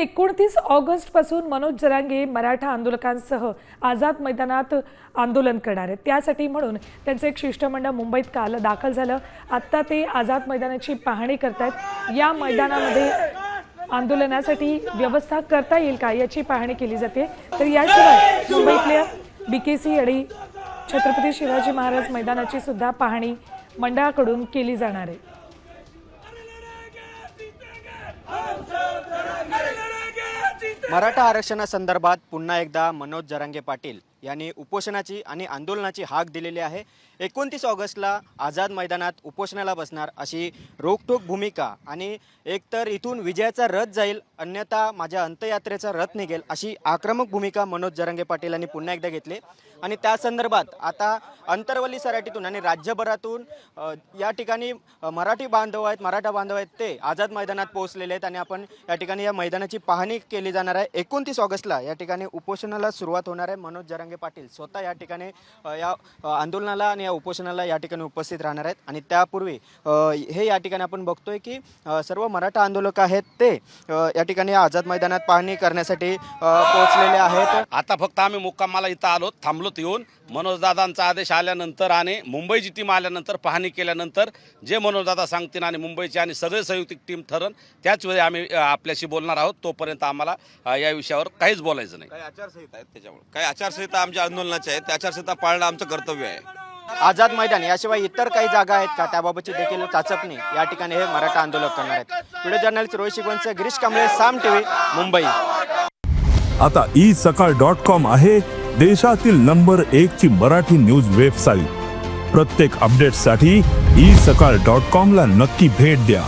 29 ऑगस्टपासून मनोज जरांगे मराठा आंदोलकांसह आझाद मैदानात आंदोलन करणार आहेत। त्यासाठी म्हणून त्यांचे एक शिष्टमंडळ मुंबईत काल दाखल झालं। आता ते आझाद मैदानाची पाहणी करतात। या मैदानामध्ये आंदोलनासाठी व्यवस्था करता येईल का याची पाहणी केली जाते। तर याशिवाय मुंबईतल्या बीकेसी आणि छत्रपती शिवाजी महाराज मैदानाची सुद्धा पाहणी मंडळाकडून केली जाणार आहे। मराठा आरक्षणासंदर्भात पुन्हा एकदा मनोज जरांगे पाटील यांनी उपोषणाची आणि आंदोलनाची हाक दिलेली आहे। 29 ऑगस्टला आझाद मैदानात उपोषणाला बसणार अशी रोखठोक भूमिका आणि एकतर इथून विजयाचा रथ जाईल अन्यथा माझ्या अंत्ययात्रेचा रथ निघेल अशी आक्रमक भूमिका मनोज जरांगे पाटील यांनी पुन्हा एकदा घेतली आणि त्या संदर्भात आता अंतरवली सराटीतून आणि राज्यभरातून या ठिकाणी मराठा बांधव आहेत ते आझाद मैदानात पोहोचलेले आहेत आणि आपण या ठिकाणी या मैदानाची पाहणी केली जाणार आहे। 29 ऑगस्टला या ठिकाणी उपोषणाला सुरुवात होणार आहे। मनोज जरांगे पाटील स्वतः या ठिकाणी या आंदोलनाला आणि या उपोषणाला या ठिकाणी उपस्थित राहणार आहेत आणि त्यापूर्वी हे या ठिकाणी आपण बघतोय की सर्व मराठा आंदोलक आहेत ते या ठिकाणी आझाद मैदानात पाहणी करण्यासाठी पोहोचलेले आहेत। आता फक्त आम्ही मुक्कामाला इथं आलो, थांबलो येऊन मनोज दादांचा आदेश आल्यानंतर आणि मुंबईची टीम आल्यानंतर पाहणी केल्यानंतर जे मनोज दादा सांगतील आणि मुंबईची आणि सगळे संयुक्त टीम ठरण त्याच वेळी आम्ही आपल्याशी बोलणार आहोत। तोपर्यंत आम्हाला या विषयावर काहीच बोलायचं नाही। काही आचारसंहिता आहेत, त्याच्यामुळे काही आचारसंहिता आमच्या आंदोलनाच्या आहेत, त्या आचारसंहिता पाळणं आमचं कर्तव्य आहे। आझाद मैदान याशिवाय इतर काही जागा आहेत का त्याबाबतची देखील चाचपणी या ठिकाणी हे मराठा आंदोलक करणार आहेत। व्हिडिओ जर्नलिस्ट रोहित शिगवणसह गिरीश कांबळे, साम टीव्ही, मुंबई। आता isakal.com आहे देशातील नंबर 1 ची मराठी न्यूज वेबसाईट। प्रत्येक अपडेटसाठी isakal.com ला नक्की भेट द्या।